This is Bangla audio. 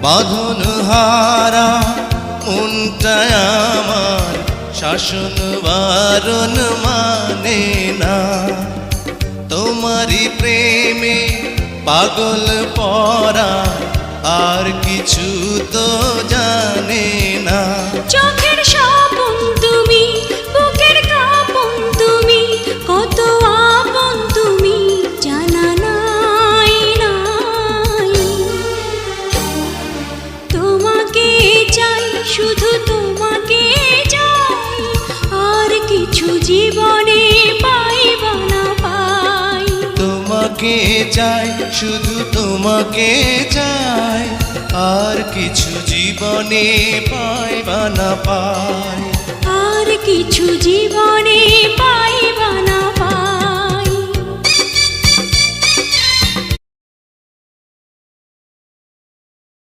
বাঁধন হারা মনটা আমার শাসন বারণ মানে না। তোমারই প্রেমে পাগল পরা আর কিছু তো জানে না। চোখের স্বপন তুমি, বুকের কাঁপন তুমি, কত আপন তুমি জানা নাই নাই। তোমাকে চাই, শুধু তোমাকে চাই, আর কিছু জীবনে পাইবা না পাই। তোমাকে চাই, শুধু তোমাকে চাই, আর কিছু জীবনে পাইবা না পাই। আর কিছু জীবনে পাইবা না